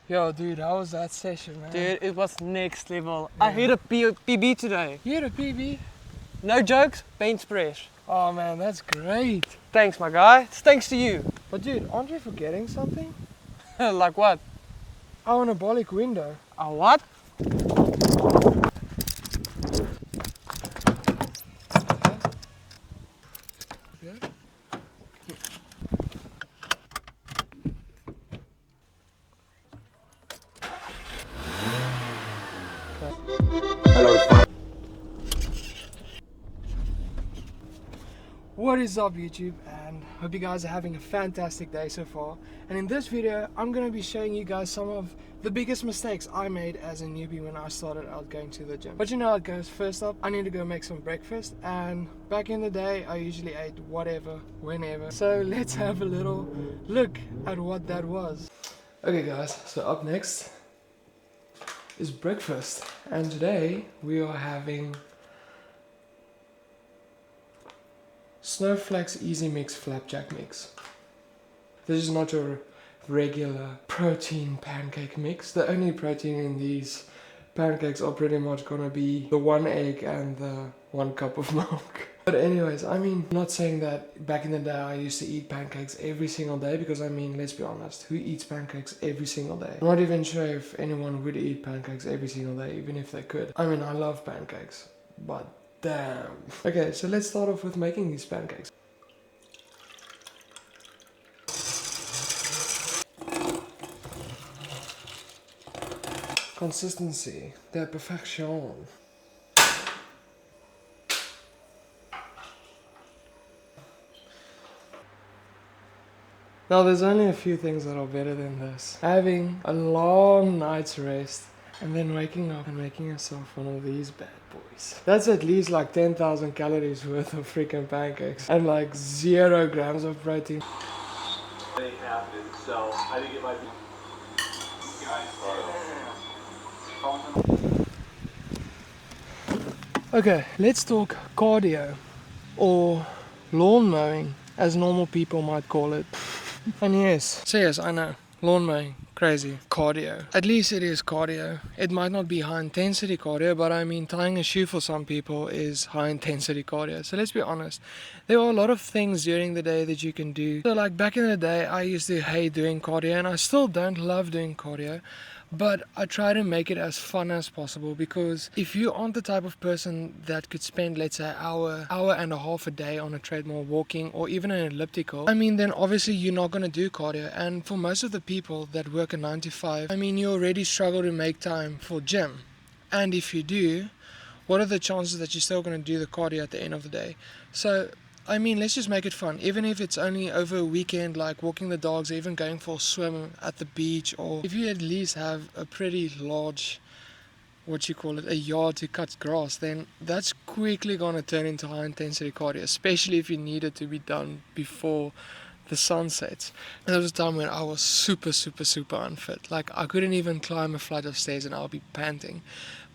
Yo, dude, how was that session, man? Dude, it was next level. Yeah. I hit a PB today. You hit a PB? No jokes, bench press. Oh man, that's great. Thanks, my guy. It's thanks to you. But dude, aren't you forgetting something? Like what? Our anabolic window. A what? What is up YouTube, and hope you guys are having a fantastic day so far. And in this video I'm going to be showing you guys some of the biggest mistakes I made as a newbie when I started out going to the gym. But you know how it goes. First up, I need to go make some breakfast, and back in the day I usually ate whatever, whenever. So let's have a little look at what that was. Okay guys, so up next is breakfast, and today we are having Snowflakes Easy Mix Flapjack Mix. This is not your regular protein pancake mix. The only protein in these pancakes are pretty much gonna be the 1 egg and the 1 cup of milk. But anyways, I mean, I'm not saying that back in the day I used to eat pancakes every single day, because I mean, let's be honest, who eats pancakes every single day? I'm not even sure if anyone would eat pancakes every single day, even if they could. I mean, I love pancakes, but damn. Okay, so let's start off with making these pancakes. Consistency, the perfection. Now there's only a few things that are better than this. Having a long night's rest and then waking up and making yourself one of these bad boys. That's at least like 10,000 calories worth of freaking pancakes and like 0 grams of protein. So I think it might be. Okay, let's talk cardio, or lawn mowing as normal people might call it. And yes, I know, lawn mowing, crazy. Cardio. At least it is cardio. It might not be high intensity cardio, but I mean, tying a shoe for some people is high intensity cardio. So let's be honest, there are a lot of things during the day that you can do. So like back in the day, I used to hate doing cardio, and I still don't love doing cardio. But I try to make it as fun as possible, because if you aren't the type of person that could spend, let's say, hour and a half a day on a treadmill walking, or even an elliptical, I mean, then obviously you're not going to do cardio. And for most of the people that work a 9 to 5, I mean, you already struggle to make time for gym. And if you do, what are the chances that you're still going to do the cardio at the end of the day? So I mean, let's just make it fun, even if it's only over a weekend, like walking the dogs, or even going for a swim at the beach, or if you at least have a pretty large, a yard to cut grass, then that's quickly going to turn into high intensity cardio, especially if you need it to be done before the sun sets. And there was a time when I was super unfit. Like, I couldn't even climb a flight of stairs and I'll be panting.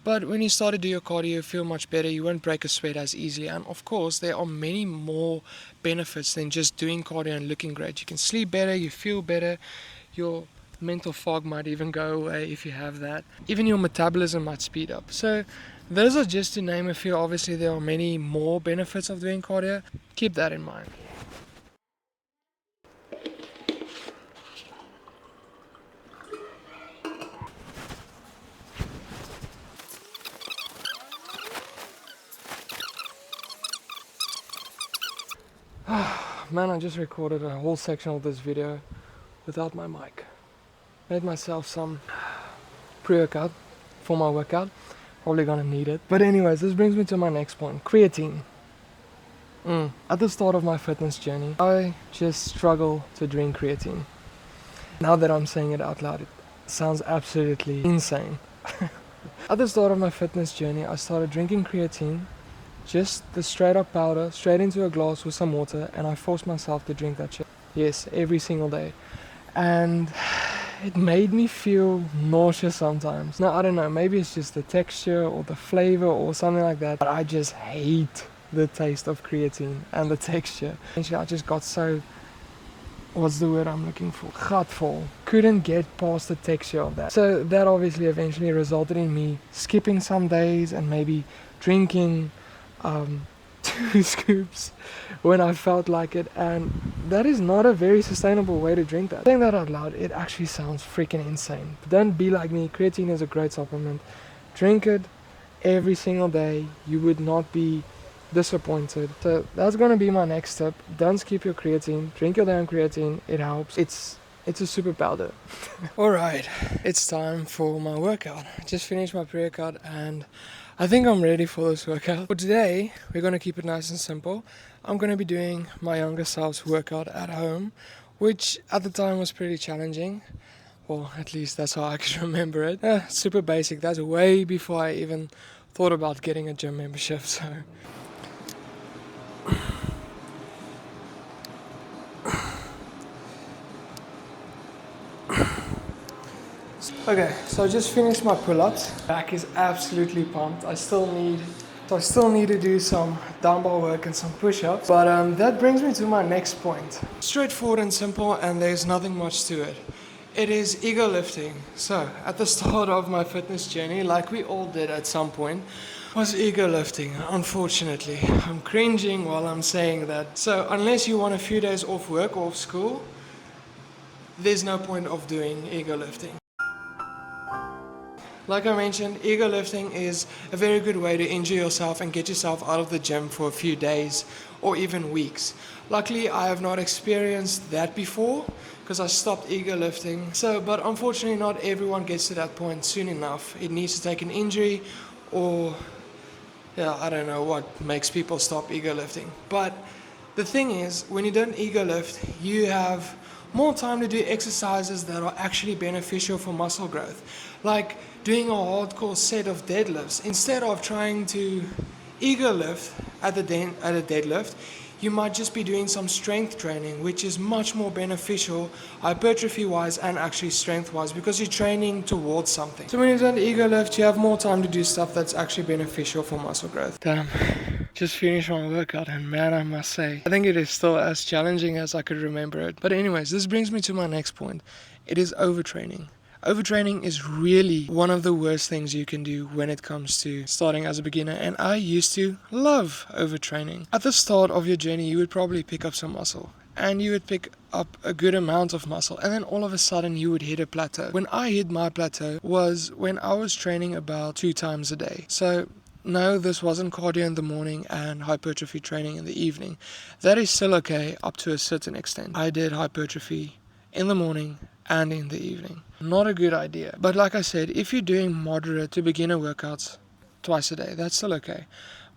But when you start to do your cardio, you feel much better, you won't break a sweat as easily, and of course there are many more benefits than just doing cardio and looking great. You can sleep better, you feel better, your mental fog might even go away if you have that. Even your metabolism might speed up. So those are just to name a few. Obviously there are many more benefits of doing cardio. Keep that in mind. Man, I just recorded a whole section of this video without my mic. Made myself some pre-workout for my workout. Probably gonna need it. But anyways, this brings me to my next point. Creatine. At the start of my fitness journey, I just struggle to drink creatine. Now that I'm saying it out loud, it sounds absolutely insane. At the start of my fitness journey, I started drinking creatine, just the straight up powder, straight into a glass with some water, and I forced myself to drink that shit. Yes, every single day. And it made me feel nauseous sometimes. Now, I don't know, maybe it's just the texture or the flavor or something like that, but I just hate the taste of creatine and the texture. Eventually, I just got so what's the word I'm looking for? Gatvol. Couldn't get past the texture of that. So that obviously eventually resulted in me skipping some days and maybe drinking 2 scoops when I felt like it, and that is not a very sustainable way to drink that. Saying that out loud, it actually sounds freaking insane. But don't be like me. Creatine is a great supplement. Drink it every single day. You would not be disappointed. So that's gonna be my next step. Don't skip your creatine. Drink your damn creatine. It helps. It's a super powder. Alright, it's time for my workout. I just finished my pre-workout and I think I'm ready for this workout. For today, we're gonna keep it nice and simple. I'm gonna be doing my younger self's workout at home, which at the time was pretty challenging. Well, at least that's how I can remember it. Super basic. That's way before I even thought about getting a gym membership, so. Okay, so I just finished my pull-ups. Back is absolutely pumped. I still need to do some dumbbell work and some push-ups. But that brings me to my next point. Straightforward and simple, and there's nothing much to it. It is ego lifting. So at the start of my fitness journey, like we all did at some point, was ego lifting. Unfortunately, I'm cringing while I'm saying that. So unless you want a few days off work or off school, there's no point of doing ego lifting. Like I mentioned, ego lifting is a very good way to injure yourself and get yourself out of the gym for a few days or even weeks. Luckily, I have not experienced that before because I stopped ego lifting. But unfortunately, not everyone gets to that point soon enough. It needs to take an injury or, I don't know what makes people stop ego lifting. But the thing is, when you don't ego lift, you have more time to do exercises that are actually beneficial for muscle growth. Like doing a hardcore set of deadlifts. Instead of trying to ego lift at a deadlift, you might just be doing some strength training, which is much more beneficial hypertrophy-wise and actually strength-wise because you're training towards something. So when you don't ego lift, you have more time to do stuff that's actually beneficial for muscle growth. Damn, just finished my workout and man, I must say, I think it is still as challenging as I could remember it. But anyways, this brings me to my next point. It is overtraining. Overtraining is really one of the worst things you can do when it comes to starting as a beginner, and I used to love overtraining. At the start of your journey, you would probably pick up some muscle, and you would pick up a good amount of muscle, and then all of a sudden you would hit a plateau. When I hit my plateau was when I was training about 2 times a day. So no, this wasn't cardio in the morning and hypertrophy training in the evening. That is still okay up to a certain extent. I did hypertrophy in the morning and in the evening. Not a good idea. But like I said, if you're doing moderate to beginner workouts twice a day, that's still okay.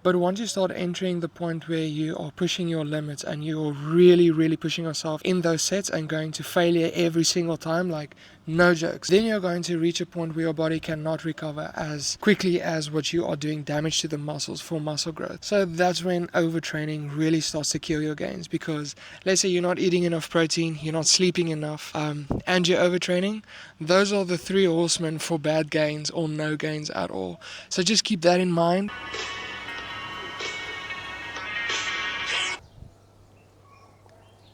But once you start entering the point where you are pushing your limits and you're really pushing yourself in those sets and going to failure every single time, like no jokes, then you're going to reach a point where your body cannot recover as quickly as what you are doing damage to the muscles for muscle growth. So that's when overtraining really starts to kill your gains, because let's say you're not eating enough protein, you're not sleeping enough, and you're overtraining. Those are the 3 horsemen for bad gains or no gains at all. So just keep that in mind.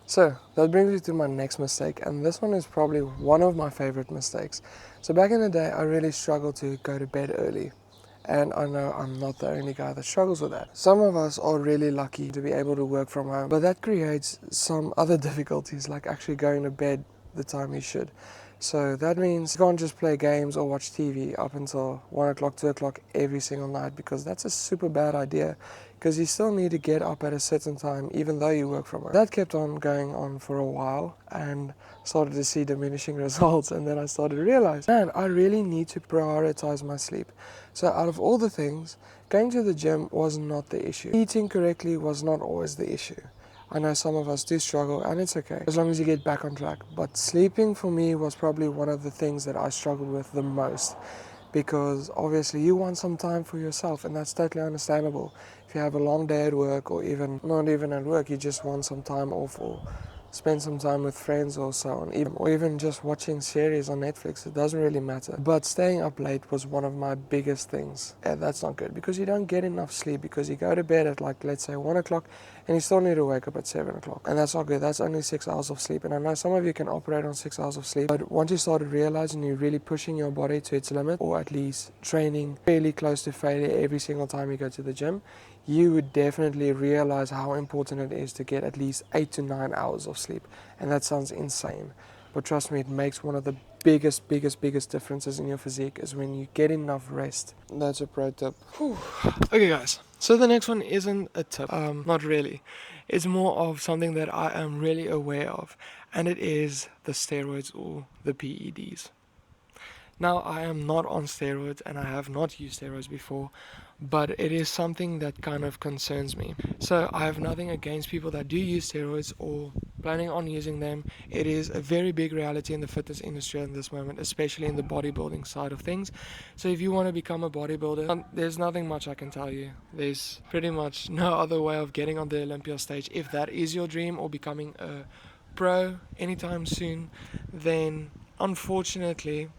So that brings me to my next mistake, and this one is probably one of my favorite mistakes. So back in the day, I really struggled to go to bed early, and I know I'm not the only guy that struggles with that. Some of us are really lucky to be able to work from home, but that creates some other difficulties, like actually going to bed the time you should. So that means you can't just play games or watch TV up until 1 o'clock, 2 o'clock every single night, because that's a super bad idea, because you still need to get up at a certain time even though you work from home. That kept on going on for a while and started to see diminishing results, and then I started to realize, man, I really need to prioritize my sleep. So out of all the things, going to the gym was not the issue. Eating correctly was not always the issue. I know some of us do struggle, and it's okay as long as you get back on track. But sleeping for me was probably one of the things that I struggled with the most, because obviously you want some time for yourself, and that's totally understandable. If you have a long day at work, or even not even at work, you just want some time off or spend some time with friends or so on, or even just watching series on Netflix. It doesn't really matter. But staying up late was one of my biggest things. And that's not good because you don't get enough sleep, because you go to bed at like, let's say 1 o'clock and you still need to wake up at 7 o'clock. And that's not good. That's only 6 hours of sleep. And I know some of you can operate on 6 hours of sleep, but once you start realizing you're really pushing your body to its limit, or at least training fairly close to failure every single time you go to the gym, you would definitely realize how important it is to get at least 8 to 9 hours of sleep. And that sounds insane, but trust me, it makes one of the biggest differences in your physique is when you get enough rest. That's a pro tip. Whew. Okay guys, so the next one isn't a tip, not really. It's more of something that I am really aware of, and it is the steroids or the PEDs. Now, I am not on steroids and I have not used steroids before, but it is something that kind of concerns me. So I have nothing against people that do use steroids or planning on using them. It is a very big reality in the fitness industry at this moment, especially in the bodybuilding side of things. So if you want to become a bodybuilder, there's nothing much I can tell you. There's pretty much no other way of getting on the Olympia stage. If that is your dream, or becoming a pro anytime soon, then unfortunately,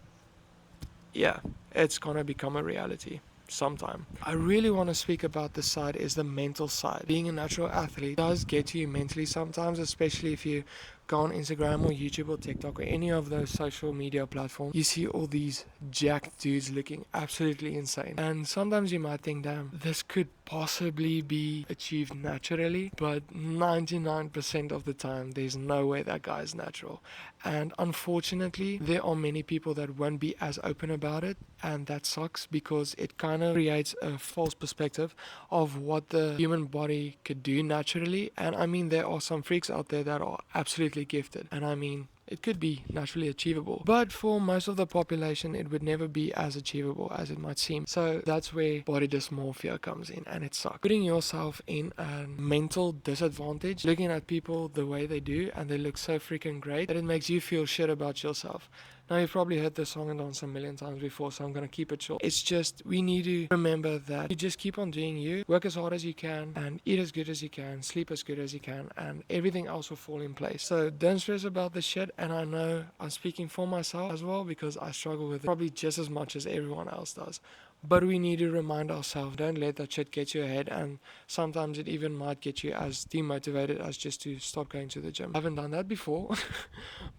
yeah, it's gonna become a reality sometime. I really want to speak about this side, is the mental side. Being a natural athlete does get to you mentally sometimes, especially if you go on Instagram or YouTube or TikTok or any of those social media platforms. You see all these jacked dudes looking absolutely insane, and sometimes you might think, damn, this could possibly be achieved naturally, but 99% of the time there's no way that guy is natural. And unfortunately, there are many people that won't be as open about it, and that sucks because it kind of creates a false perspective of what the human body could do naturally. And I mean, there are some freaks out there that are absolutely gifted, and I mean, it could be naturally achievable, but for most of the population it would never be as achievable as it might seem. So that's where body dysmorphia comes in, and it sucks. Putting yourself in a mental disadvantage, looking at people the way they do and they look so freaking great that it makes you feel shit about yourself. Now, you've probably heard this song and dance a million times before, so I'm going to keep it short. It's just, we need to remember that you just keep on doing you, work as hard as you can, and eat as good as you can, sleep as good as you can, and everything else will fall in place. So don't stress about this shit, and I know I'm speaking for myself as well, because I struggle with it probably just as much as everyone else does. But we need to remind ourselves, don't let that shit get you ahead, and sometimes it even might get you as demotivated as just to stop going to the gym. I haven't done that before,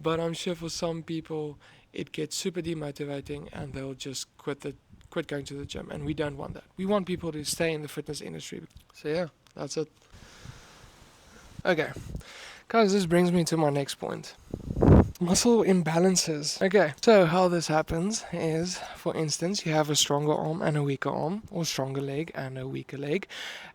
but I'm sure for some people it gets super demotivating and they'll just quit going to the gym, and we don't want that. We want people to stay in the fitness industry. So yeah, that's it. Okay, guys, this brings me to my next point. Muscle imbalances. Okay, so how this happens is, for instance, you have a stronger arm and a weaker arm, or stronger leg and a weaker leg,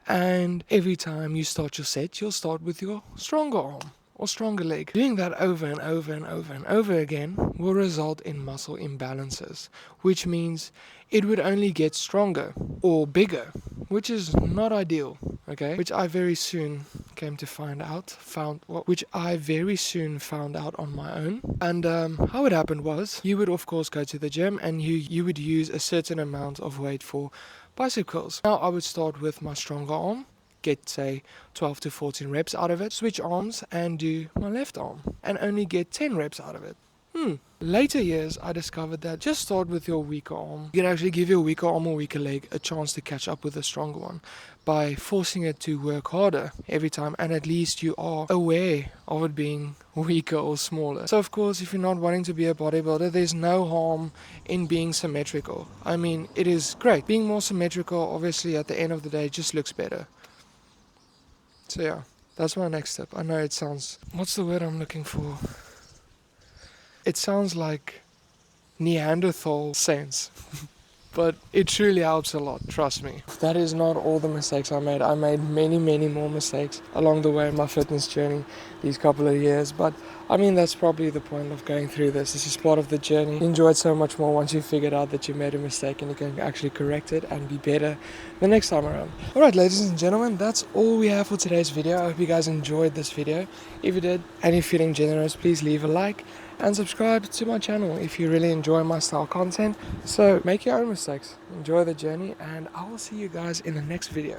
and every time you start your set, you'll start with your stronger arm or stronger leg. Doing that over and over and over and over again will result in muscle imbalances, which means it would only get stronger or bigger, which is not ideal, okay? Which I very soon came to found out on my own. And how it happened was, you would of course go to the gym and you would use a certain amount of weight for bicycles. Now I would start with my stronger arm, get say 12 to 14 reps out of it, switch arms and do my left arm and only get 10 reps out of it. Later years I discovered that just start with your weaker arm. You can actually give your weaker arm or weaker leg a chance to catch up with the stronger one by forcing it to work harder every time, and at least you are aware of it being weaker or smaller. So of course, if you're not wanting to be a bodybuilder, there's no harm in being symmetrical. I mean, it is great. Being more symmetrical, obviously at the end of the day, just looks better. So yeah, that's my next step. I know it sounds, what's the word I'm looking for? It sounds like Neanderthal sense, but it truly helps a lot, trust me. That is not all the mistakes I made. I made many more mistakes along the way in my fitness journey these couple of years, but I mean, that's probably the point of going through this. This is part of the journey. You enjoy it so much more once you figured out that you made a mistake and you can actually correct it and be better the next time around. Alright, ladies and gentlemen, that's all we have for today's video. I hope you guys enjoyed this video. If you did and you're feeling generous, please leave a like and subscribe to my channel if you really enjoy my style content. So make your own mistakes, enjoy the journey, and I will see you guys in the next video.